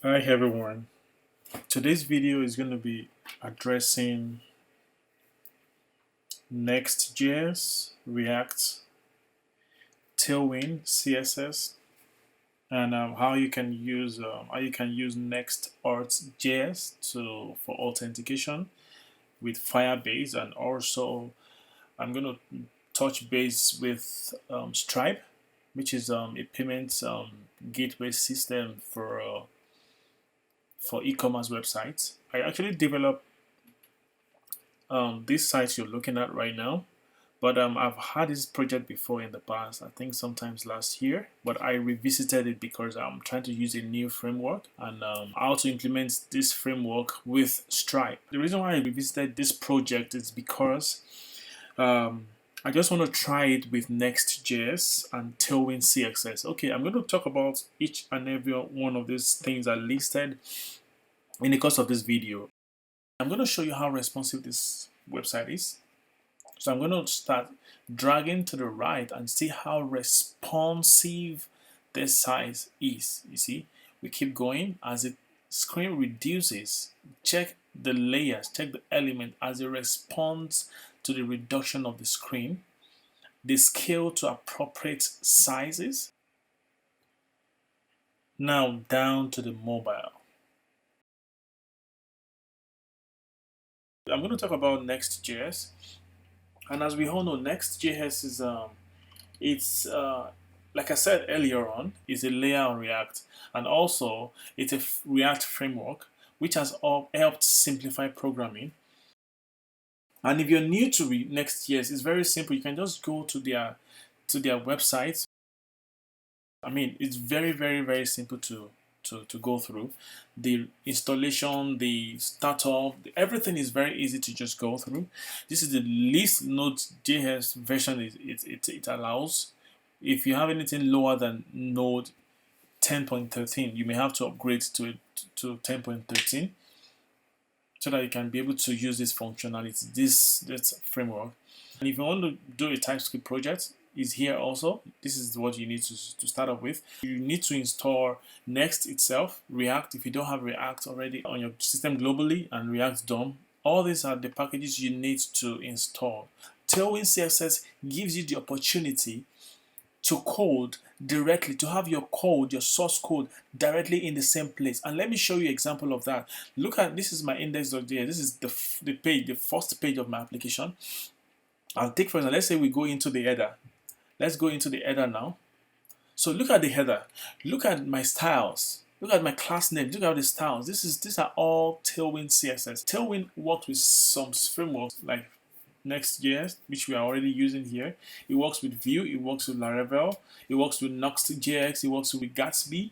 Hi everyone. Today's video is going to be addressing Next.js, React, Tailwind CSS, and how you can use Next.js for authentication with Firebase, and also I'm going to touch base with Stripe, which is a payment gateway system for e-commerce websites. I actually developed these sites you're looking at right now. But I've had this project before in the past, I think sometimes last year, but I revisited it because I'm trying to use a new framework and how to implement this framework with Stripe. The reason why I revisited this project is because I just want to try it with Next.js and Tailwind CSS. Okay, I'm going to talk about each and every one of these things I listed in the course of this video. I'm going to show you how responsive this website is. So I'm going to start dragging to the right and see how responsive this size is. You see, we keep going as the screen reduces. Check the layers, check the element as it responds to the reduction of the screen. The scale to appropriate sizes. Now down to the mobile. I'm going to talk about Next.js. And as we all know, Next.js is it's like I said earlier on, is a layer on React, and also it's a React framework which has helped simplify programming. And if you're new to Next.js, it's very simple. You can just go to their website. I mean, it's very simple to go through. The installation, the startup, everything is very easy to just go through. This is the least Node.js version it allows. If you have anything lower than Node 10.13, you may have to upgrade to 10.13 so that you can be able to use this functionality, this framework. And if you want to do a TypeScript project, is here also. This is what you need to start off with. You need to install Next itself, React if you don't have React already on your system globally, and React DOM. All these are the packages you need to install. Tailwind CSS gives you the opportunity to code directly, to have your code, your source code directly in the same place. And let me show you an example of that. Look at, this is my index.js. This is the page, the first page of my application. I'll take, for example, let's say we go into the header. Let's go into the header now. So look at the header. Look at my styles. Look at my class name. Look at the styles. These are all Tailwind CSS. Tailwind works with some frameworks like Next.js, which we are already using here. It works with Vue, it works with Laravel, it works with Next.js, it works with Gatsby,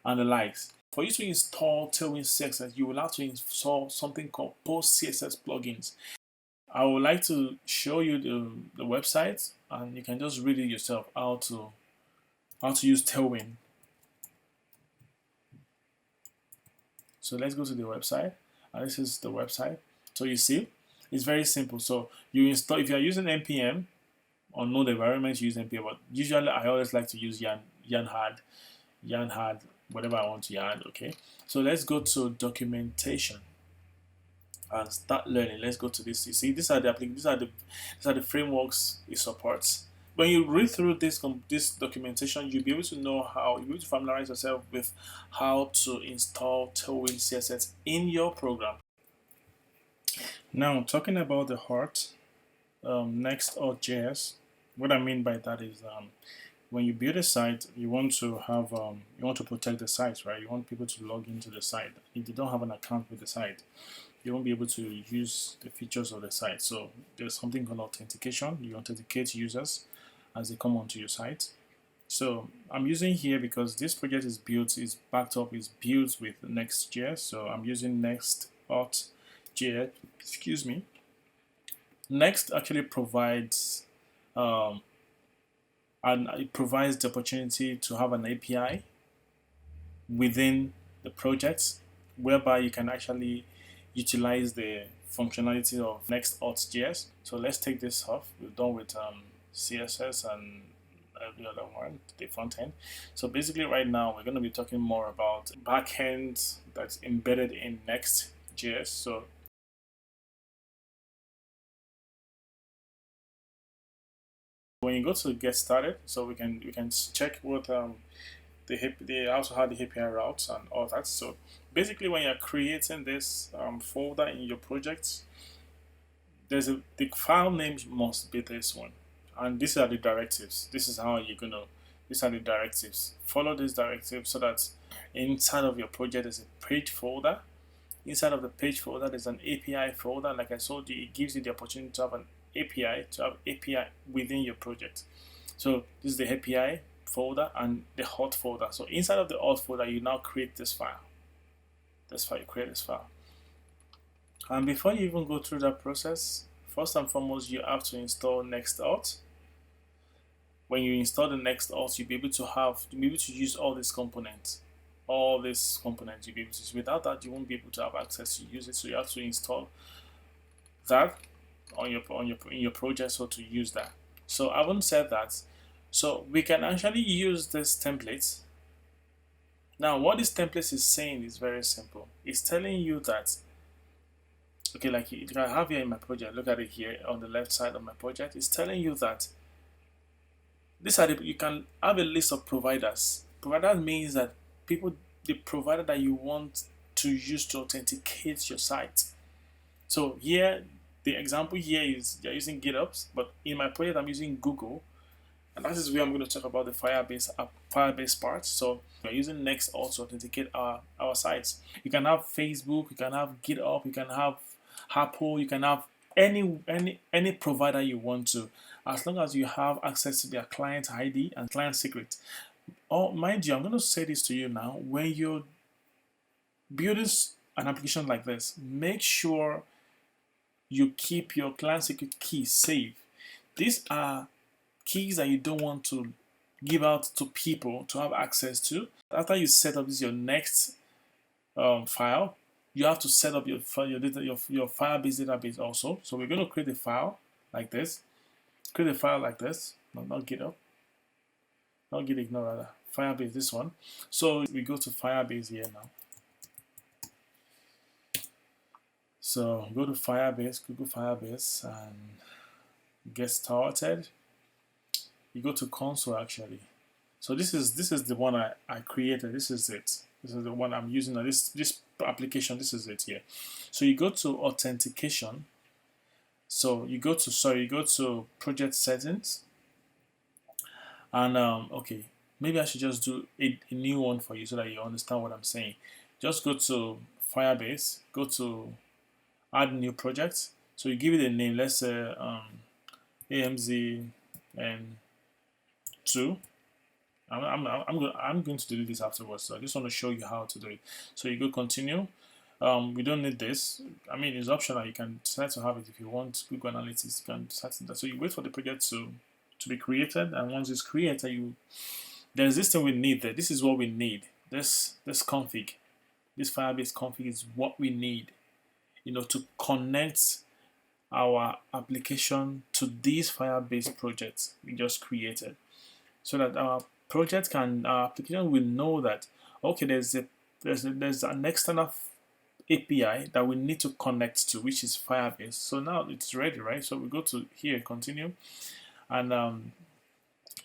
and the likes. For you to install Tailwind CSS, you will have to install something called Post CSS plugins. I would like to show you the website, and you can just read it yourself how to use Tailwind. So let's go to the website, and this is the website. So you see, it's very simple. So you install, if you are using npm on node environment, you use npm. But usually, I always like to use yarn hard, whatever I want to yarn. Okay. So let's go to documentation and start learning. Let's go to this. You see, these are the frameworks it supports. When you read through this documentation, you'll be able to know how you'll be able to familiarize yourself with how to install Tailwind CSS in your program. Now, talking about the heart, Next.js. What I mean by that is, when you build a site, you want to have you want to protect the site, right? You want people to log into the site. If they don't have an account with the site, you won't be able to use the features of the site. So there's something called authentication. You authenticate users as they come onto your site. So I'm using here because this project is built with Next.js. So I'm using Next.js. Excuse me. Next actually provides and it provides the opportunity to have an API within the project whereby you can actually utilize the functionality of Next.js. So let's take this off. We're done with CSS and the other one, the front end. So basically right now we're going to be talking more about backend that's embedded in Next.js. So when you go to get started, so we can check what they also have the API routes and all that. So basically when you're creating this folder in your project, the file name must be this one, and these are the directives. This is how you're gonna. These are the directives. Follow these directives so that inside of your project there's a page folder. Inside of the page folder there's an API folder. Like I told you, it gives you the opportunity to have an API within your project. So this is the API folder and the auth folder. So inside of the auth folder, you now create this file. You create this file. And before you even go through that process, first and foremost, you have to install Next.auth. When you install the Next.auth, you'll be able to use all these components. You'll be able to use. Without that, you won't be able to have access to use it. So you have to install that in your project so to use that. So having said that, so we can actually use this template. Now what this template is saying is very simple. It's telling you that, okay, like I have here in my project, look at it here on the left side of my project. It's telling you that you can have a list of providers. Providers means that the provider that you want to use to authenticate your site. So here, the example here is you're using GitHub, but in my project I'm using Google, and that is where I'm going to talk about the Firebase part. So we're using Next.auth to authenticate our sites. You can have Facebook, you can have GitHub, you can have Apple, you can have any provider you want to, as long as you have access to their client ID and client secret. Oh, mind you, I'm going to say this to you now. When you're building an application like this, make sure you keep your client secret key safe. These are keys that you don't want to give out to people to have access to. After you set up your next file, you have to set up your Firebase database also. So we're going to create a file like this. Create a file like this. No, not GitHub. Not Git ignore rather. Firebase, this one. So we go to Firebase here now. So go to Firebase, Google Firebase, and get started. You go to console actually. So this is the one I created. This is it. This is the one I'm using now. This application. This is it here. So you go to authentication. So you go to project settings, and okay, maybe I should just do a new one for you so that you understand what I'm saying. Just go to Firebase. Go to add new project. So you give it a name. Let's say AMZN2. I'm going to do this afterwards. So I just want to show you how to do it. So you go continue. We don't need this. I mean, it's optional. You can decide to have it if you want. Google Analytics, you can decide that. So you wait for the project to be created, and once it's created, there's this thing we need there. This is what we need. This config, this Firebase config is what we need, to connect our application to these Firebase projects we just created, so that our application will know that, okay, there's an external API that we need to connect to, which is Firebase. So now it's ready, right? So we go to here, continue, and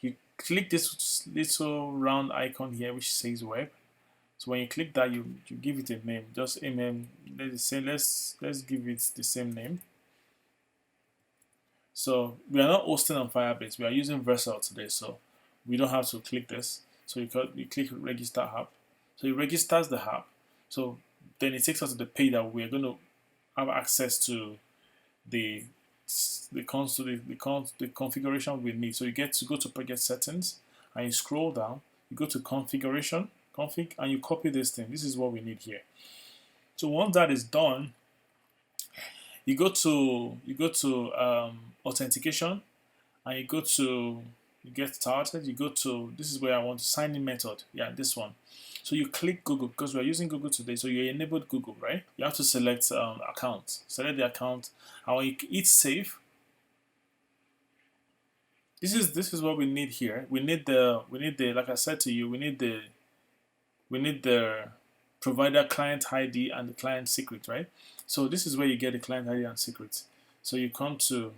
you click this little round icon here which says web. So when you click that, you give it a name. Just a name. Let's give it the same name. So we are not hosting on Firebase. We are using Vercel today, so we don't have to click this. So you click register app. So it registers the app. So then it takes us to the page that we're going to have access to the configuration we need. So you get to go to project settings and you scroll down. You go to configuration, config, and you copy this thing. This is what we need here. So once that is done, you go to authentication, and you get started. You go to, this is where I want to sign in method. Yeah, this one. So you click Google because we're using Google today. So you enabled Google, right? You have to select account. Select the account, and when you hit save, this is what we need here. We need the like I said to you, we need the provider client ID and the client secret, right? So this is where you get the client ID and secret. So you come to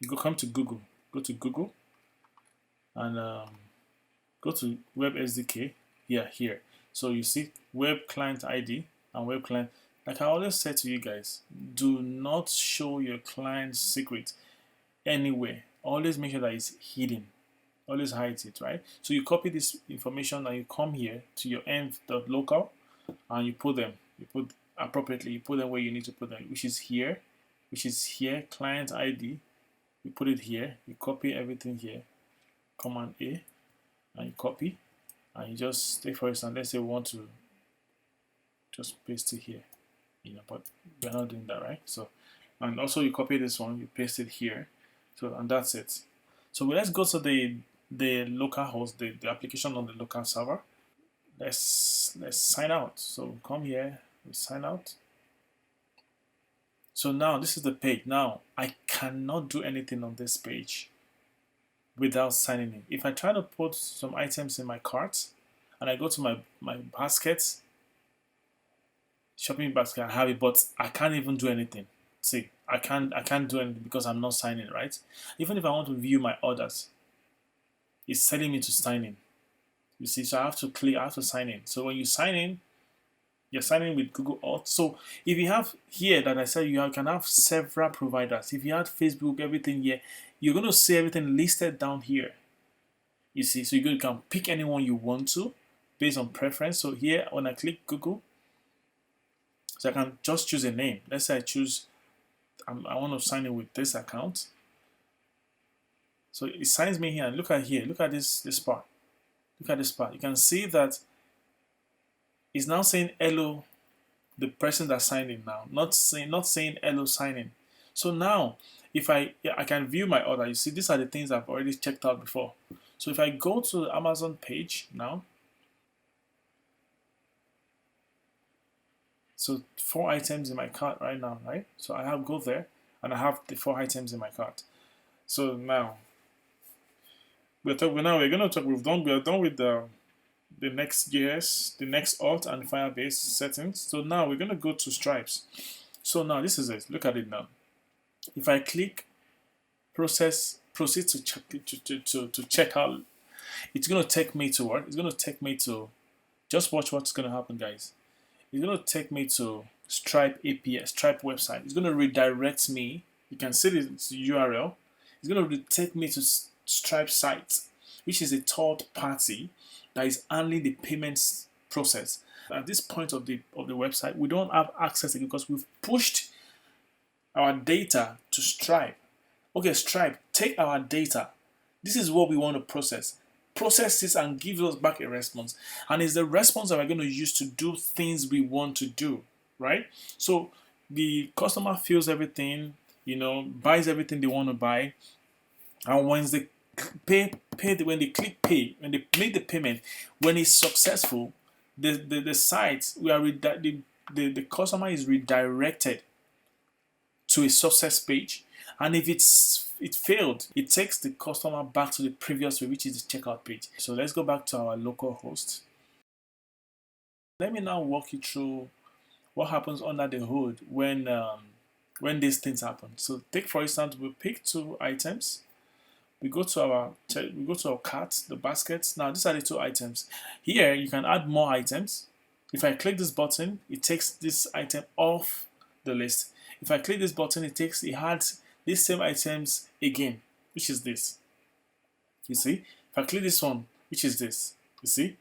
Google, go to Google, and go to Web SDK. Yeah, here. So you see Web Client ID and Web Client. Like I always say to you guys, do not show your client's secret anywhere. Always make sure that it's hidden. Always hide it, right? So you copy this information and you come here to your env.local and you put them. You put appropriately. You put them where you need to put them, which is here, client ID. You put it here. You copy everything here. Command A, and you copy, and you just take, for instance, let's say we want to just paste it here, but we're not doing that, right? So, and also you copy this one, you paste it here. So, and that's it. So let's go to the local host, the application on the local server. Let's sign out. So come here, we sign out. So now this is the page. Now I cannot do anything on this page without signing in. If I try to put some items in my cart and I go to my basket, shopping basket, I have it, but I can't even do anything. See, I can't do anything because I'm not signing, right? Even if I want to view my orders, it's telling me to sign in. You see, so I have to sign in. So when you sign in, you're signing with Google Auth. So if you have here that I said you can have several providers. If you had Facebook, everything here, you're going to see everything listed down here. You see, so you can pick anyone you want to based on preference. So here, when I click Google, so I can just choose a name. Let's say I choose, I want to sign in with this account. So it signs me here. And look at here. Look at this part. Look at this part. You can see that it's now saying hello, the person that signed in now, not saying hello sign in. So now, if I can view my order. You see, these are the things I've already checked out before. So if I go to the Amazon page now, so 4 items in my cart right now, right? So I have go there and I have the 4 items in my cart. So now we're done with the Next.js, the Next auth and Firebase settings. So now we're going to go to Stripes. So now this is it. Look at it now. If I click proceed to check out, it's going to take me to what? It's going to take me to, just watch what's going to happen, guys. It's going to take me to Stripe API, Stripe website. It's going to redirect me. You can see the URL. It's going to take me to Stripe site, which is a third party that is handling the payments process. At this point of the website, we don't have access to it because we've pushed our data to Stripe. Okay, Stripe, take our data. This is what we want to process. Process this and give us back a response. And it's the response that we're going to use to do things we want to do, right? So the customer fills everything, buys everything they want to buy. And when they when they click pay, when they make the payment, when it's successful, the site, the customer is redirected to a success page. And if it failed, it takes the customer back to the previous way, which is the checkout page. So let's go back to our local host. Let me now walk you through what happens under the hood when these things happen. So take, for instance, we pick 2 items. We go to our cart, the baskets. Now these are the 2 items. Here you can add more items. If I click this button, it takes this item off the list. If I click this button, it adds these same items again, which is this. You see? If I click this one, which is this, you see?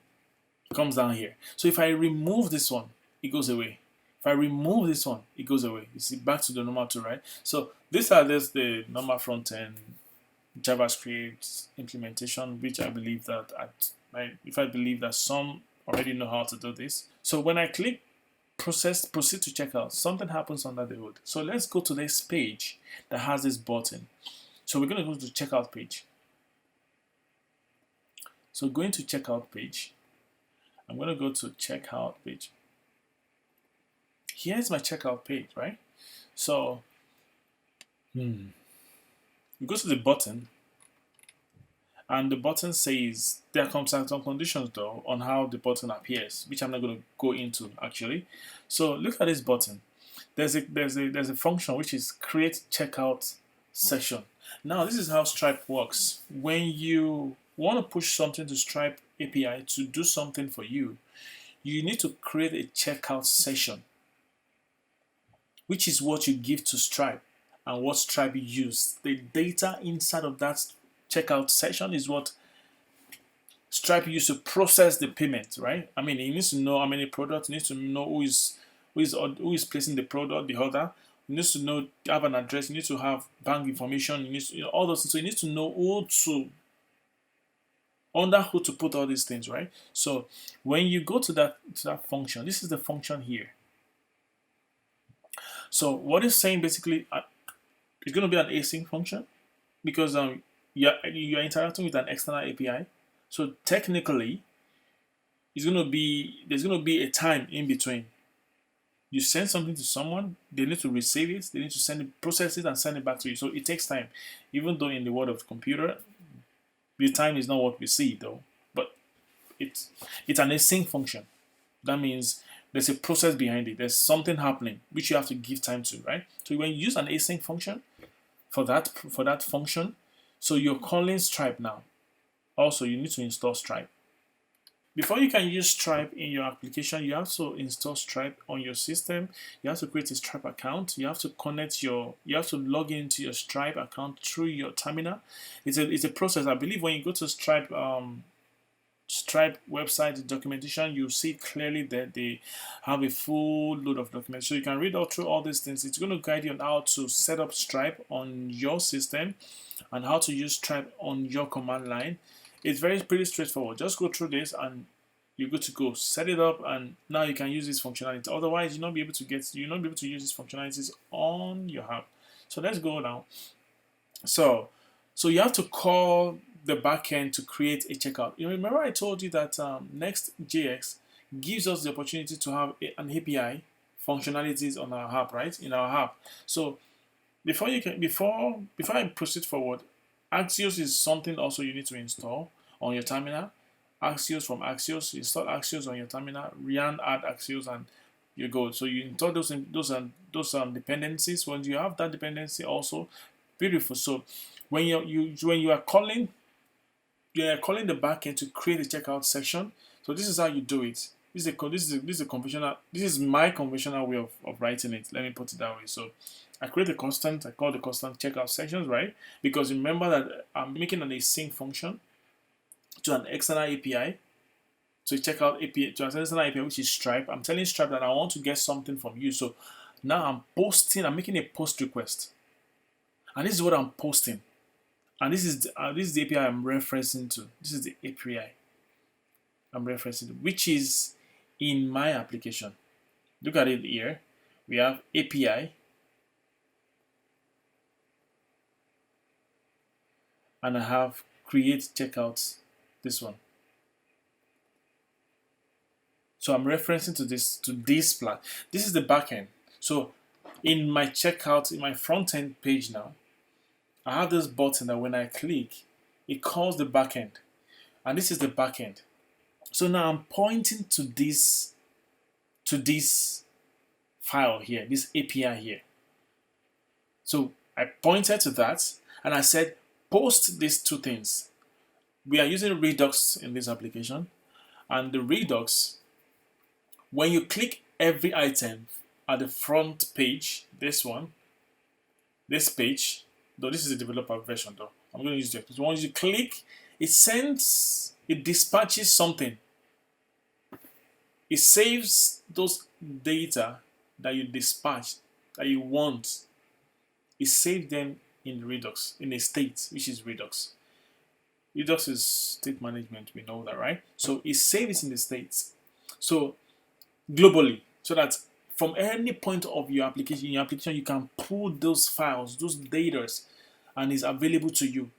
It comes down here. So if I remove this one, it goes away. If I remove this one, it goes away. You see, back to the normal 2, right? So these are just the normal front-end JavaScript implementation, which I believe that some already know how to do this. So when I click proceed to checkout, something happens under the hood. So let's go to this page that has this button. So we're going to go to checkout page. So going to checkout page, I'm going to go to checkout page. Here's my checkout page, right? So You go to the button, and the button says there comes some conditions though on how the button appears, which I'm not going to go into actually. So look at this button. There's a function which is create checkout session. Now this is how Stripe works. When you want to push something to Stripe API to do something for you, you need to create a checkout session, which is what you give to Stripe and what Stripe use. The data inside of that checkout session is what Stripe used to process the payment, right? I mean, it needs to know how many products, it needs to know who is placing the product, the order. It needs to know, have an address, you need to have bank information, you need to, all those things. So you need to know under who to put all these things, right? So when you go to that function, this is the function here. So what it's saying basically, it's going to be an async function because you're interacting with an external API. So technically, there's going to be a time in between. You send something to someone, they need to receive it, they need to process it and send it back to you. So it takes time, even though in the world of the computer, the time is not what we see though. But it's an async function. That means there's a process behind it. There's something happening which you have to give time to, right? So when you use an async function for that function, so you're calling Stripe now. Also, you need to install Stripe. Before you can use Stripe in your application, you have to install Stripe on your system. You have to create a Stripe account. You have to you have to log into your Stripe account through your terminal. It's a process. I believe when you go to Stripe website documentation, you see clearly that they have a full load of documents. So you can read through all these things. It's going to guide you on how to set up Stripe on your system and how to use Stripe on your command line. It's pretty straightforward. Just go through this and you're good to go. Set it up and now you can use this functionality. Otherwise, you'll not be able to use these functionalities on your app. So let's go now. So you have to call the backend to create a checkout. You remember I told you that Next.js gives us the opportunity to have an API functionalities on our app, right? In our app. So before I proceed forward, Axios is something also you need to install on your terminal. Axios from Axios, install Axios on your terminal, add Axios, and you go. So you install those dependencies. When you have that dependency, also beautiful. So when you are calling the backend to create a checkout section. So this is how you do it. This is my conventional way of writing it. Let me put it that way. So I create a constant. I call the constant checkout sections, right? Because remember that I'm making an async function to an external API to check out API to an external API, which is Stripe. I'm telling Stripe that I want to get something from you. So now I'm making a post request, and this is what I'm posting. And this is the API I'm referencing to. This is the API I'm referencing to, which is in my application. Look at it here. We have API, and I have create checkouts. This one. So I'm referencing to this plan. This is the backend. So in my checkout, in my front end page now, I have this button that when I click, it calls the backend. And this is the backend. So now I'm pointing to this file here, this API here. So I pointed to that and I said, post these two things. We are using Redux in this application. And the Redux, when you click every item at the front page, this page, though this is a developer version though, I'm going to use it. So once you click, it dispatches something. It saves those data that you dispatch, that you want. It saves them in Redux, in a state, which is Redux. Redux is state management, we know that, right? So it saves it in the states. So globally, so that from any point of your application, you can pull those files, those data, and it's available to you.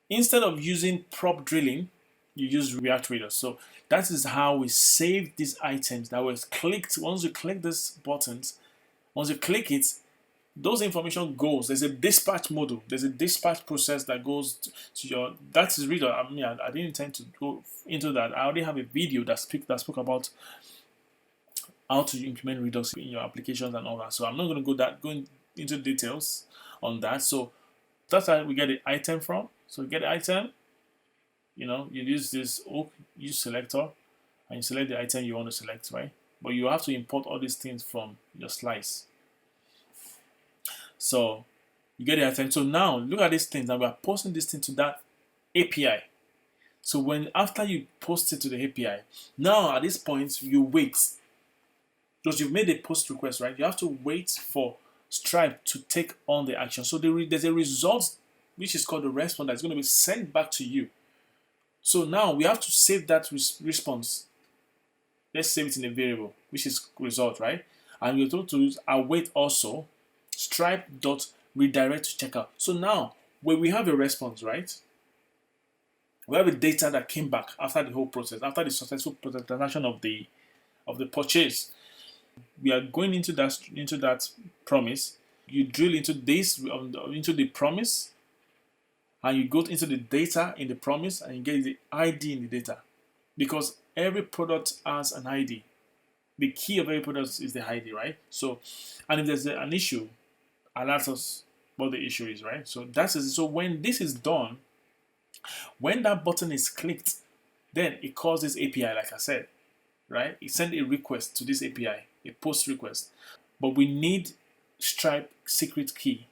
Instead of using prop drilling, you use React Redux. So that is how we save these items that was clicked. Once you click these buttons, once you click it, those information goes. There's a dispatch module. There's a dispatch process that goes to your. That is reader. I mean, I didn't intend to go into that. I already have a video that spoke about how to implement Redux in your applications and all that. So I'm not going to go into details on that. So that's how we get the item from. So you get the item. You use this use selector, and you select the item you want to select, right? But you have to import all these things from your slice. So you get the item. So now look at these things, and we are posting this thing to that API. So after you post it to the API, now at this point you wait, because you've made a post request, right? You have to wait for Stripe to take on the action. So there's a result which is called the response that's going to be sent back to you. So now we have to save that response. Let's save it in a variable, which is result, right? And you're told to use await also stripe.redirect to checkout. So now when we have a response, right? We have a data that came back after the whole process, after the successful transaction of the purchase. We are going into that promise. You drill into into the promise, and you go into the data in the promise, and you get the ID in the data, because every product has an ID. The key of every product is the ID, right? So, and if there's an issue, alert us what the issue is, right? So that's it. So when this is done, when that button is clicked, then it calls this API, like I said, right? It sends a request to this API, a post request. But we need Stripe secret key.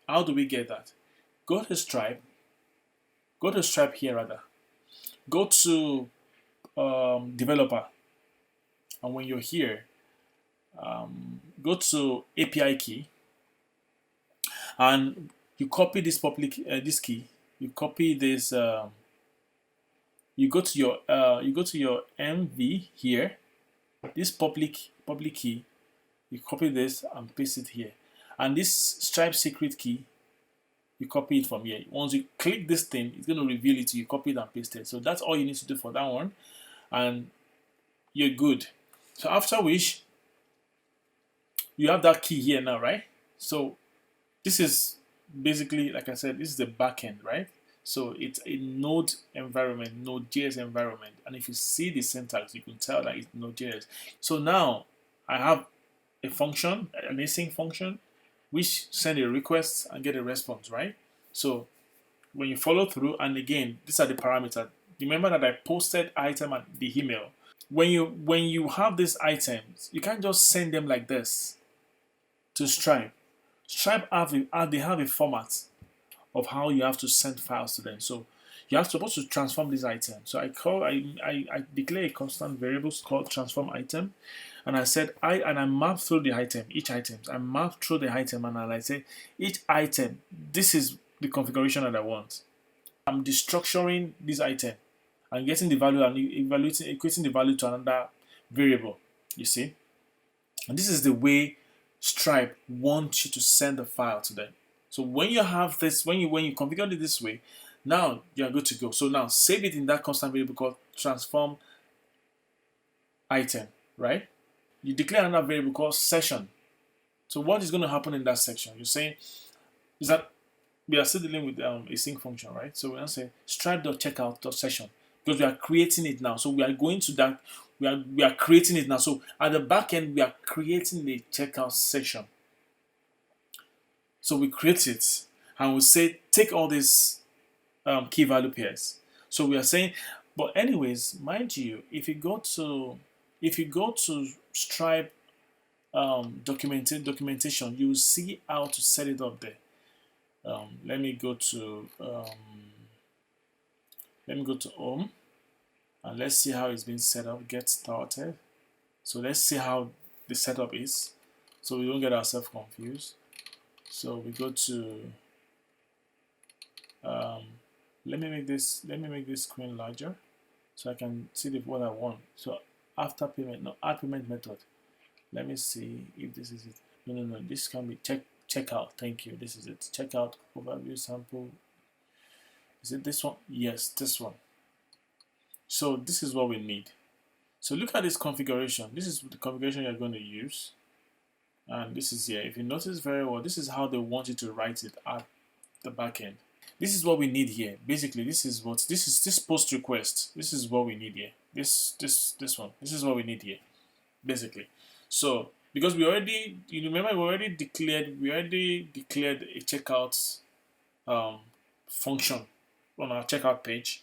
How do we get that? Go to Stripe here rather. Go to developer, and when you're here, go to API key, and you copy this this key. You copy this. You go to your MV here. This public key. You copy this and paste it here, and this Stripe secret key, you copy it from here. Once you click this thing, it's going to reveal it to you. Copy it and paste it. So that's all you need to do for that one, and you're good. So after which, you have that key here now, right? So this is basically, like I said, this is the backend, right? So it's a Node environment, Node.js environment, and if you see the syntax, you can tell that it's Node.js. So now I have a function, an async function, which send a request and get a response, right? So when you follow through, and again, these are the parameters. Remember that I posted item and the email. When you have these items, you can't just send them like this to Stripe. Stripe they have a format of how you have to send files to them. So you are supposed to transform this item. So I declare a constant variable called transform item, and I said I map through the item, each item. I map through the item, and I say each item, this is the configuration that I want. I'm destructuring this item and getting the value and equating the value to another variable. You see, and this is the way Stripe wants you to send the file to them. So when you have this, when you configure it this way, now you're good to go. So now save it in that constant variable called transform item, right? You declare another variable called session. So what is going to happen in that section? You're saying is that we are still dealing with a sync function, right? So we're going to say stripe.checkout.session, because we are creating it now. So we are going to that. We are creating it now. So at the back end, we are creating the checkout section. So we create it, and we say take all these key value pairs. So we are saying, but anyways, mind you, if you go to Stripe documentation, you will see how to set it up there. Let me go to home, and let's see how it's been set up. Get started. So let's see how the setup is, so we don't get ourselves confused. So we go to let me make this screen larger so I can see what I want. So after payment, no, add payment method. Let me see if this is it. No, this can be checkout. Thank you. This is it. Checkout overview sample. Is it this one? Yes, this one. So this is what we need. So look at this configuration. This is the configuration you're going to use. And this is here. If you notice very well, this is how they want you to write it at the backend. This is what we need here. Basically, this is this post request. This is what we need here. This one. This is what we need here. Basically, so because we already, you remember, we already declared a checkout function on our checkout page,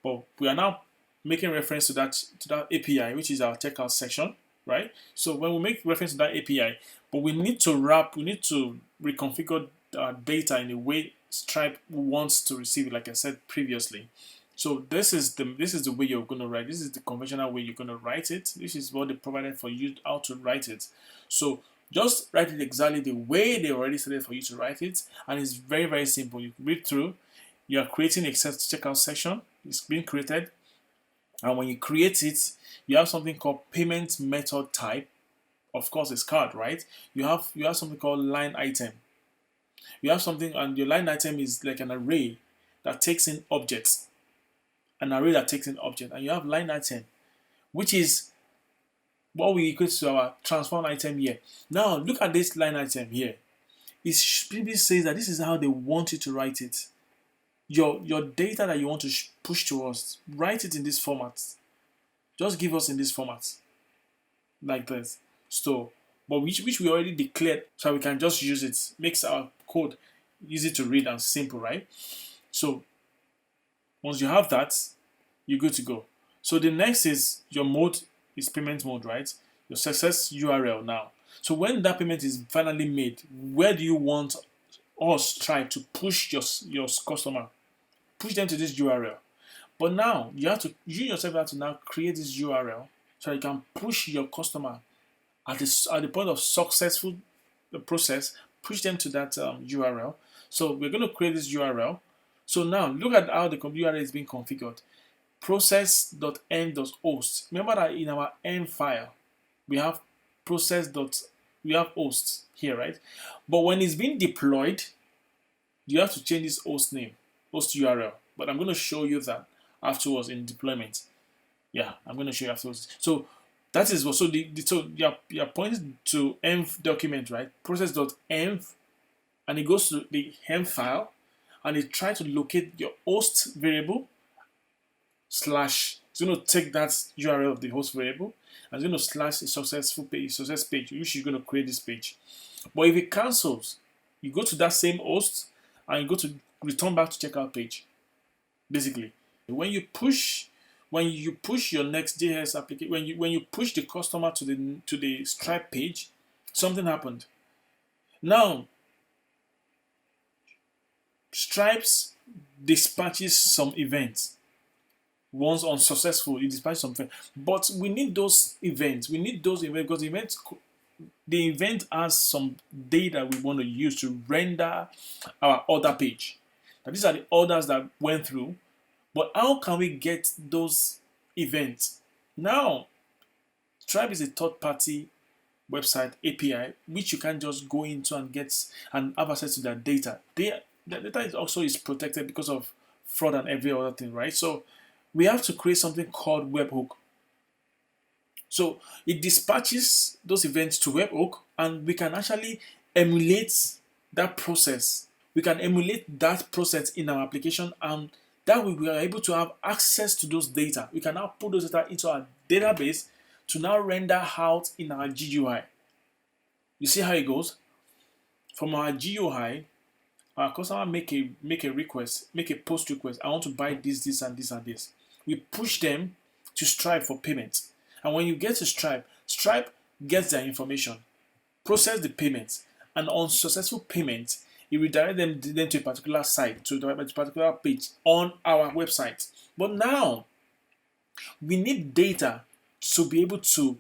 but we are now making reference to that API, which is our checkout section, right? So when we make reference to that API, but we need to reconfigure data in a way Stripe wants to receive it, like I said previously. So this is the way you're going to write. This is the conventional way you're going to write it. This is what they provided for you, how to write it. So just write it exactly the way they already said it for you to write it, and it's very, very simple. You read through. You are creating a checkout section. It's being created, and when you create it, you have something called payment method type. Of course, it's card, right? You have something called line item. You have something, and your line item is like an array that takes in objects. An array that takes in object, and you have line item, which is what we equate to our transform item here. Now look at this line item here. It simply says that this is how they want you to write it. Your data that you want to push to us, write it in this format. Just give us in this format, like this. So, but which we already declared, so we can just use it. Makes our code easy to read and simple, right? So once you have that, you're good to go. So the next is your mode is payment mode, right? Your success URL now. So when that payment is finally made, where do you want us try to push your customer? Push them to this URL. But now you yourself have to now create this URL so you can push your customer at the point of successful process. Push them to that URL. So we're going to create this URL. So now look at how the URL is being configured. Process.end.host. Remember that in our end file we have host here, right? But when it's being deployed, you have to change this host name, host URL. But I'm going to show you that afterwards in deployment. Yeah, I'm going to show you afterwards. So that is what. So you're pointing to env document, right? Process.env, and it goes to the hem file, and it tries to locate your host variable slash. It's going to take that URL of the host variable, and it's going to slash a success page, which is going to create this page. But if it cancels, you go to that same host and you go to return back to checkout page. Basically, when you push your Next.js application, when you push the customer to the Stripe page, something happened. Now, Stripes dispatches some events. Once unsuccessful, it dispatches something. But we need those events. We need those events because the event has some data we want to use to render our order page. Now, these are the orders that went through. But how can we get those events? Now, Stripe is a third-party website API, which you can just go into and get and have access to that data. The data is protected because of fraud and every other thing, right? So we have to create something called Webhook. So it dispatches those events to Webhook, and we can actually emulate that process. We can emulate that process in our application, and that way we are able to have access to those data. We can now put those data into our database to now render out in our GUI. You see how it goes? From our GUI, our customer make a request, make a post request. I want to buy this, and this, and this. We push them to Stripe for payment. And when you get to Stripe, Stripe gets their information, process the payment, and on successful payment, it redirects them to a particular site, to a particular page on our website. But now, we need data to be able to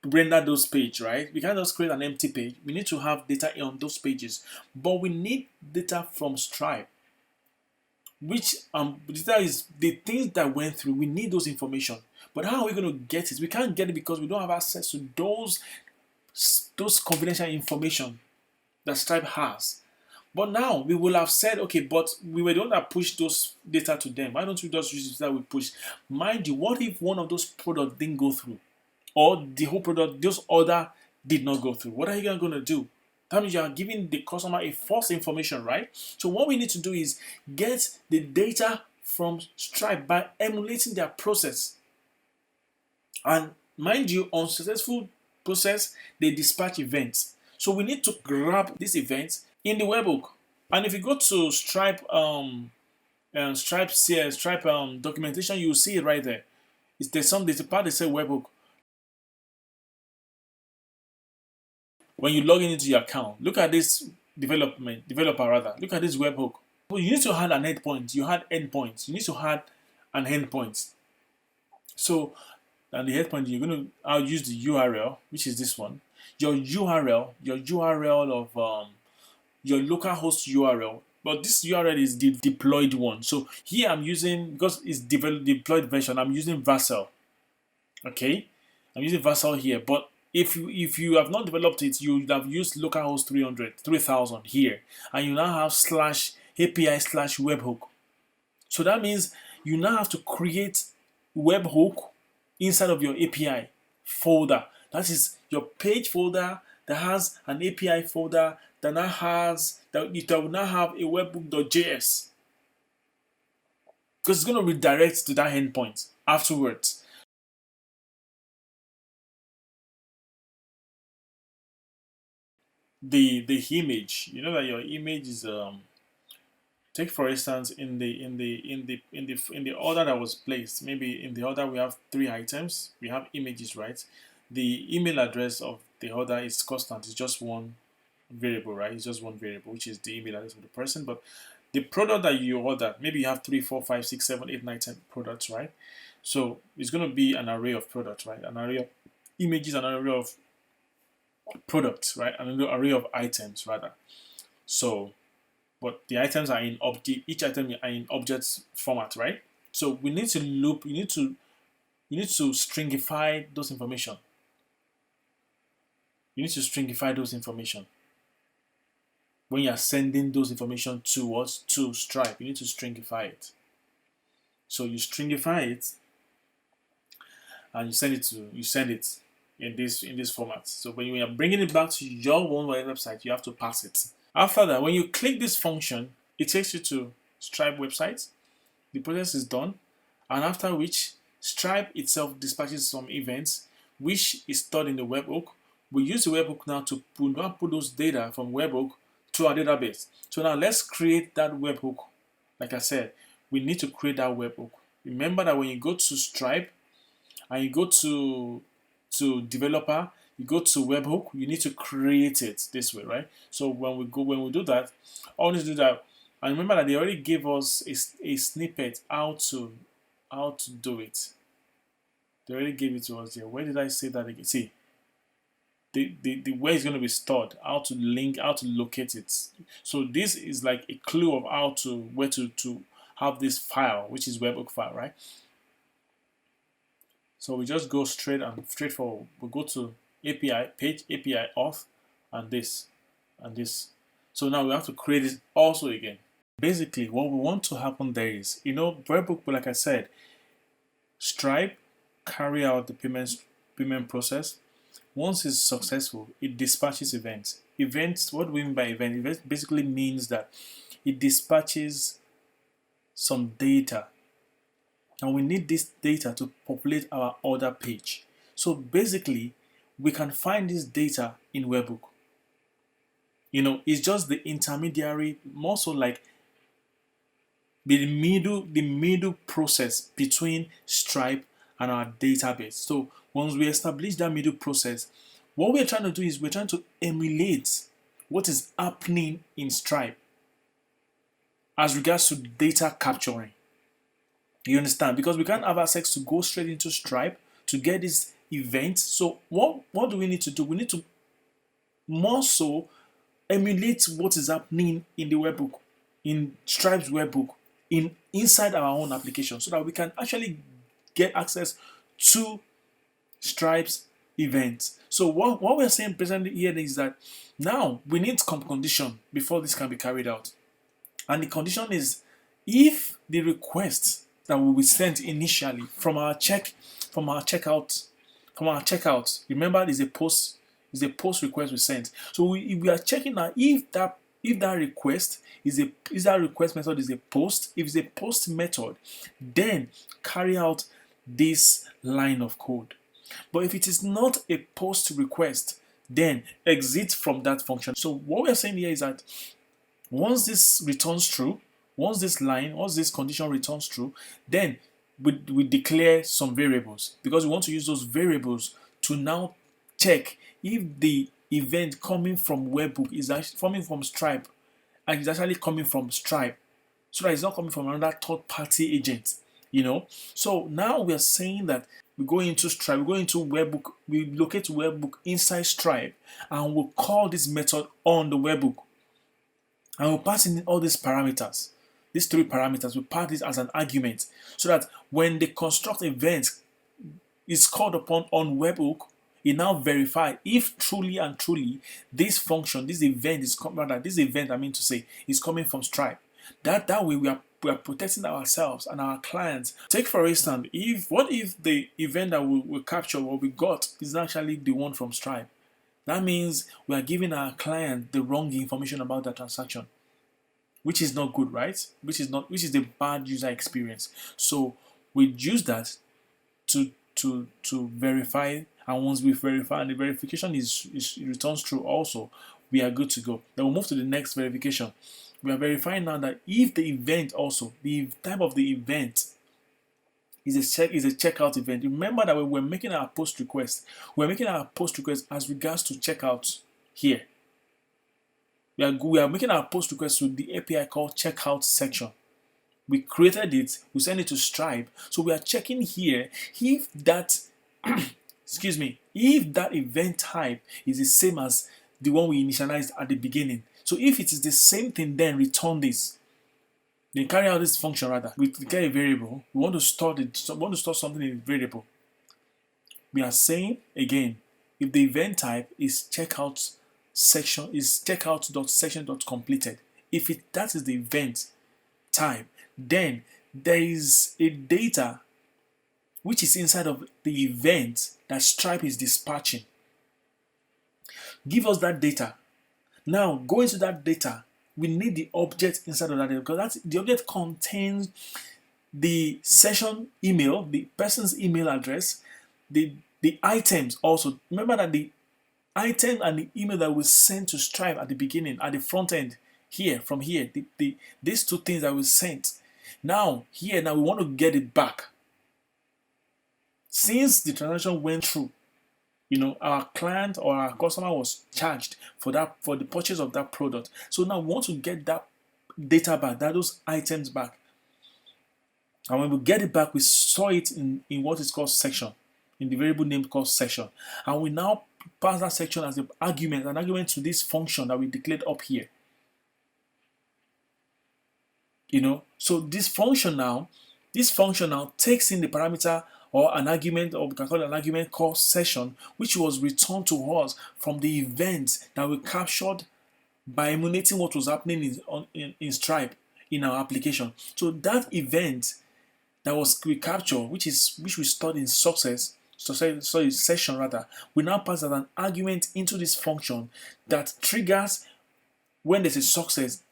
render those pages, right? We can't just create an empty page. We need to have data on those pages. But we need data from Stripe, which data is the things that went through. We need those information. But how are we going to get it? We can't get it because we don't have access to those confidential information that Stripe has. But now we will have said, okay, but we were the one that pushed those data to them. Why don't we just use the data we push? Mind you, what if one of those products didn't go through? Or the whole product, those other did not go through. What are you going to do? That means you are giving the customer a false information, right? So what we need to do is get the data from Stripe by emulating their process. And mind you, on successful process, they dispatch events. So we need to grab this event in the webhook. And if you go to Stripe Stripe CS, Stripe documentation, you will see it right there. There's a part that says webhook. When you log into your account, look at this developer rather. Look at this webhook. Well, you need to add an endpoint. You had endpoints. You need to add an endpoint. So, and the endpoint I'll use the URL, which is this one. Your URL of your localhost URL. But this URL is the deployed one. So here I'm using, because it's deployed version, I'm using Vercel. Okay, I'm using Vercel here. But if you have not developed it, you would have used localhost 3000 here, and you now have /API/webhook. So that means you now have to create webhook inside of your API folder. That is your page folder that has an API folder that will now have a webhook.js, because it's going to redirect to that endpoint afterwards. The image, you know that your image is take for instance in the order that was placed. Maybe in the order we have 3 items, we have images, right? The email address of the order is constant. It's just one variable, right? It's just one variable, which is the email address of the person. But the product that you order, maybe you have 3, 4, 5, 6, 7, 8, 9, 10 products, right? So it's going to be an array of products, right? An array of images, an array of products, right? An array of items, rather. So, but the items are in object. Each item are in object format, right? So we need to loop. You need to stringify those information. You need to stringify those information. When you are sending those information to Stripe, you need to stringify it. So you stringify it, and you send it in this format. So when you are bringing it back to your own website, you have to pass it. After that, when you click this function, it takes you to Stripe website. The process is done, and after which Stripe itself dispatches some events, which is stored in the webhook. We use the webhook now to put those data from webhook to our database. So now let's create that webhook. Like I said, we need to create that webhook. Remember that when you go to Stripe and you go to developer, you go to webhook, you need to create it this way, right? So when we do that, all we need to do that. And remember that they already gave us a snippet how to do it. They already gave it to us here. Where did I say that again? See, the way it's going to be stored, how to locate it. So this is like a clue of where to have this file, which is webhook file, right? So we just go straightforward. We go to API page, API auth, and this. So now we have to create it also again. Basically, what we want to happen there is, webhook, like I said, Stripe carry out the payment process. Once it's successful, it dispatches events. Events, what do we mean by event? Event basically means that it dispatches some data, and we need this data to populate our order page. So basically, we can find this data in webhook. It's just the intermediary, more so like the middle process between Stripe and our database. So once we establish that middle process, what we're trying to do is we're trying to emulate what is happening in Stripe as regards to data capturing. You understand? Because we can't have access to go straight into Stripe to get this event. So what do we need to do? We need to more so emulate what is happening in the webhook, in Stripe's webhook, inside our own application, so that we can actually get access to Stripe's events. So what we're saying presently here is that now we need condition before this can be carried out. And the condition is if the request that will be sent initially from our checkout, remember there's a post It's a post request we sent. So we are checking now if that request that request method is a post. If it's a post method, then carry out this line of code. But if it is not a post request, then exit from that function. So what we are saying here is that once this returns true, once this condition returns true, then we declare some variables, because we want to use those variables to now check if the event coming from Webhook is actually coming from Stripe, and it's actually coming from Stripe, so that it's not coming from another third-party agent. So now we are saying that we go into Stripe, we go into Webhook, we locate Webhook inside Stripe, and we'll call this method on the Webhook, and we'll pass in all these parameters. These 3 parameters, we pass this as an argument, so that when the construct event is called upon on Webhook, it now verify if truly and truly this function, this event is coming from Stripe. That way we are protecting ourselves and our clients. Take for instance, what if the event that we capture or we got is actually the one from Stripe? That means we are giving our client the wrong information about that transaction, which is not good, right? Which is the bad user experience. So we use that to verify, and once we verify and the verification is returns true also, we are good to go. Then we'll move to the next verification. We are verifying now that if the event also, the type of the event is a checkout event. Remember that when we're making our post request, as regards to checkout here. We are making our post request to the API called checkout section. We created it, we send it to Stripe. So we are checking here if that if that event type is the same as the one we initialized at the beginning. So if it is the same thing, then return this. Then carry out this function rather. We declare a variable. We want to store something in a variable. We are saying again, if the event type is checkout section is checkout.section.completed. If that is the event type, then there is a data which is inside of the event that Stripe is dispatching. Give us that data. Now go into that data. We need the object inside of that data, because the object contains the session email, the person's email address, the items also. Remember that the item and the email that we sent to Stripe at the beginning, at the front end, from here, these 2 things that we sent. Now we want to get it back. Since the transaction went through, our client or our customer was charged for the purchase of that product. So now we want to get that data back, those items back. And when we get it back, we store it in what is called section, in the variable name called section. And we now pass that section as an argument to this function that we declared up here. So this function now takes in the parameter or an argument, or we can call it an argument called session, which was returned to us from the event that we captured by emulating what was happening in Stripe in our application. So that event that we captured, which we stored in session rather, we now pass as an argument into this function that triggers when there's a success,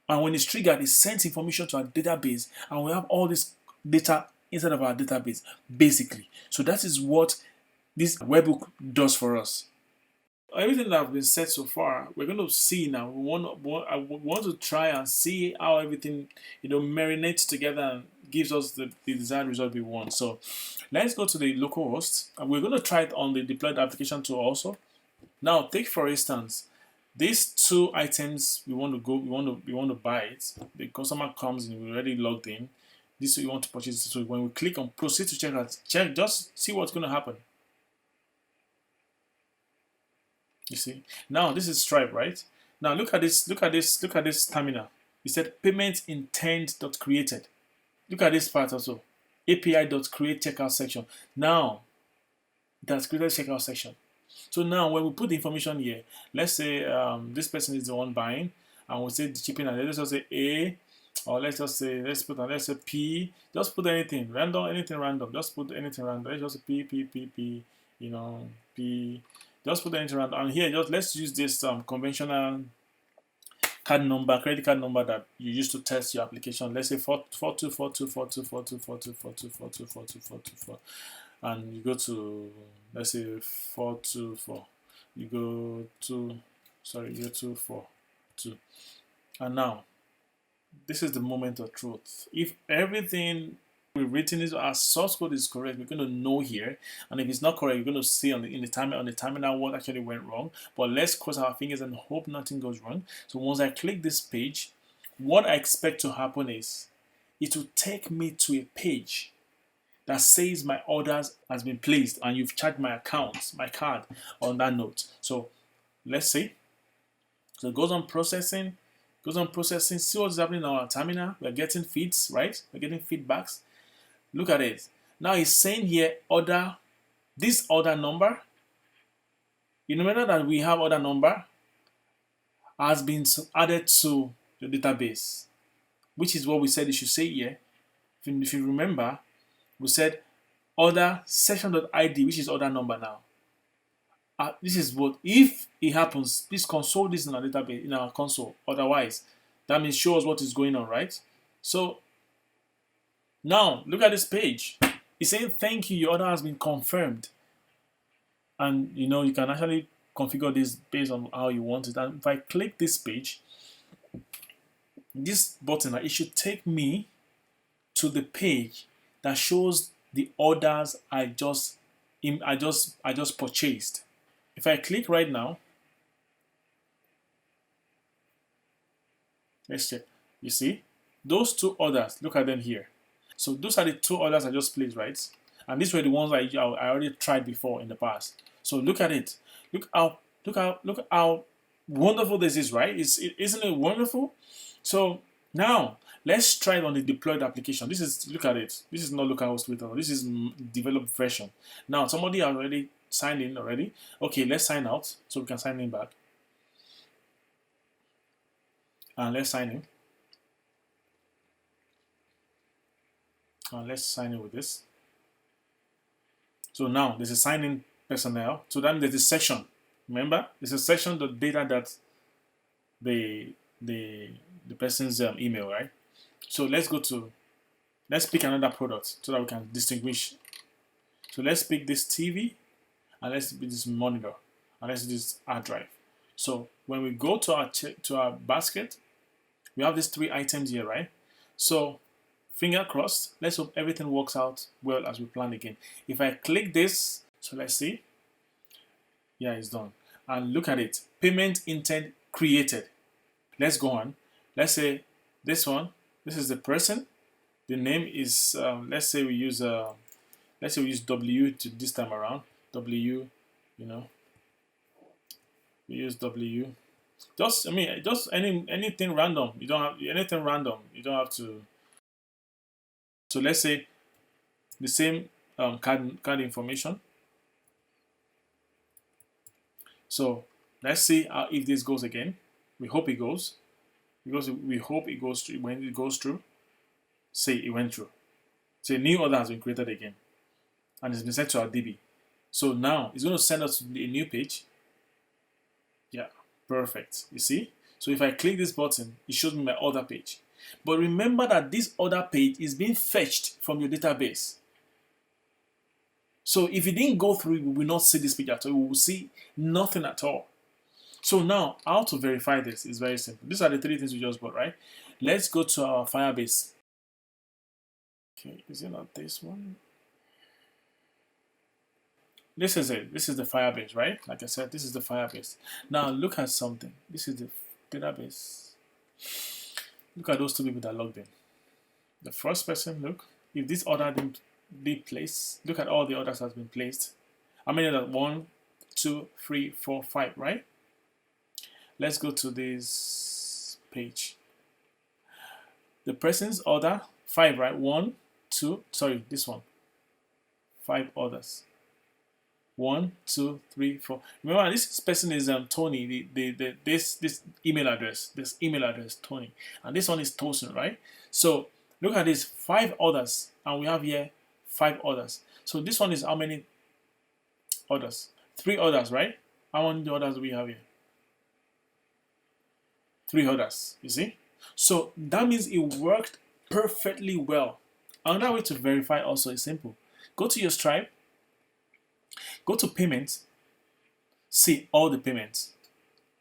and when it's triggered, it sends information to our database, and we have all this data inside of our database, basically. So that is what this Webhook does for us. Everything that I've been said so far, we're going to see now. I want to try and see how everything marinates together and gives us the desired result we want. So let's go to the localhost, and we're going to try it on the deployed application too also. Now take for instance these 2 items we want to buy it. The customer comes in, we're already logged in. This we want to purchase. So when we click on proceed to checkout, just see what's going to happen. You see, now this is Stripe, right? Now look at this terminal. It said payment intent.created. Look at this part also. API.create checkout section. Now it has created checkout section. So now when we put the information here, let's say this person is the one buying, and we'll say the shipping address. Let's just say A, or let's say P. Just put anything random. Just put anything random. Let's just say P. P. Just put anything around. And here, just let's use this conventional card number, credit card number that you use to test your application. Let's say 4242424242424242, and you go to, let's say 424. You go to, sorry, you go to 42. And now, this is the moment of truth. If everything we've written is our source code is correct, we're going to know here. And if it's not correct, you're going to see on the terminal what actually went wrong. But let's cross our fingers and hope nothing goes wrong. So once I click this page, what I expect to happen is it will take me to a page that says my orders has been placed and you've charged my account, my card on that note. So let's see. So it goes on processing. See what's happening in our terminal. We're getting feeds, right? We're getting feedbacks. Look at it. Now it's saying here order, this order number. You remember that we have order number has been added to the database, which is what we said it should say here. If you remember, we said order session.id, which is order number now. This is what, if it happens, please console this in our database, in our console. Otherwise, that means show us what is going on, right? So now look at this page. It's saying thank you, your order has been confirmed. And you know, you can actually configure this based on how you want it. And if I click this page, this button, it should take me to the page that shows the orders I just purchased. If I click right now, let's check. You see, those two orders, look at them here. So those are the two orders I just placed, right? And these were the ones I already tried before in the past. So look at it. Look how wonderful this is, right? Isn't it wonderful? So now let's try it on the deployed application. This is, look at it. This is not localhost with, this is developed version. Now somebody already signed in already. Okay, let's sign out so we can sign in back. And let's sign in. And let's sign in with this. So now there's a sign in personnel. So then there's a section. Remember, there's a section the data that the person's email, right? So let's pick another product so that we can distinguish. So let's pick this TV. And let's do this monitor, and let's do this hard drive. So when we go to our basket, we have these three items here, right? So finger crossed, let's hope everything works out well as we plan again. If I click this, so let's see. Yeah, it's done. And look at it. Payment intent created. Let's go on. Let's say this one. This is the person. The name is let's say we use W to this time around. W, you know, we use W. Just anything random. You don't have anything random. You don't have to. So let's say the same card information. So let's see if this goes again. We hope it goes, because we hope it goes through. When it goes through, say it went through. Say new order has been created again, and it's been sent to our DB. So now it's going to send us to a new page. Yeah, perfect. You see? So if I click this button, it shows me my order page. But remember that this order page is being fetched from your database. So if it didn't go through, we will not see this page at all. We will see nothing at all. So now, how to verify this is very simple. These are the three things we just bought, right? Let's go to our Firebase. Okay, is it not this one? This is it. This is the Firebase, right? Like I said, this is the Firebase. Now look at something. This is the database. Look at those two people that logged in. The first person, look. If this order didn't be placed, look at all the orders that has been placed. How many are that? 1, 2, 3, 4, 5, right? Let's go to this page. The person's order, 5, right? 1, 2, sorry, this one. 5 orders. 1, 2, 3, 4. Remember, this person is Tony. This email address. This email address, Tony, and this one is Tosin, right? So look at this, 5 orders, and we have here 5 orders. So this one is how many orders? 3 others, right? How many others do we have here? 3 others, you see? So that means it worked perfectly well. Another way to verify also is simple. Go to your Stripe, go to payments, see all the payments.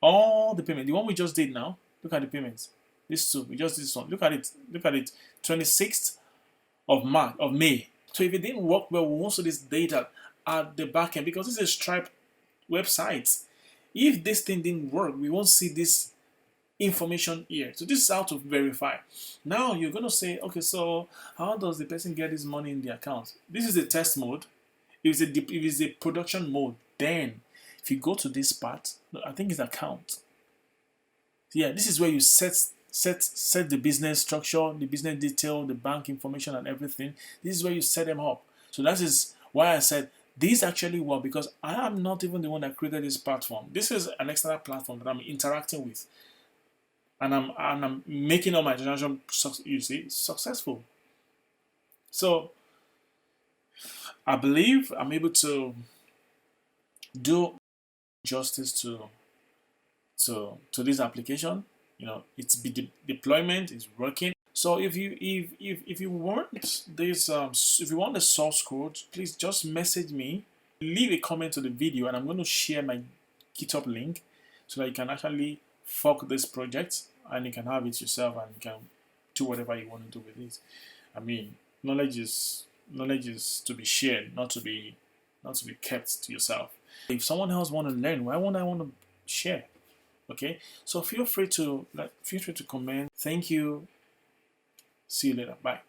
All the payments. The one we just did now, look at the payments. This two, we just did this one. Look at it. Look at it. 26th of May. So if it didn't work well, we want to see this data at the backend because this is a Stripe website. If this thing didn't work, we won't see this information here. So this is how to verify. Now you're going to say, okay, so how does the person get his money in the account? This is the test mode. If it's a production mode, then if you go to this part, I think it's account. Yeah, this is where you set the business structure, the business detail, the bank information, and everything. This is where you set them up. So that is why I said these actually work, because I am not even the one that created this platform. This is an external platform that I'm interacting with, and I'm making all my transaction, you see, successful. So I believe I'm able to do justice to this application. You know, it's deployment is working. So if you want this if you want the source code, please just message me, leave a comment to the video, and I'm going to share my GitHub link so that you can actually fork this project and you can have it yourself and you can do whatever you want to do with it. I mean, knowledge is to be shared, not to be kept to yourself. If someone else want to learn, why won't I want to share? Okay, so feel free to comment. Thank you. See you later. Bye.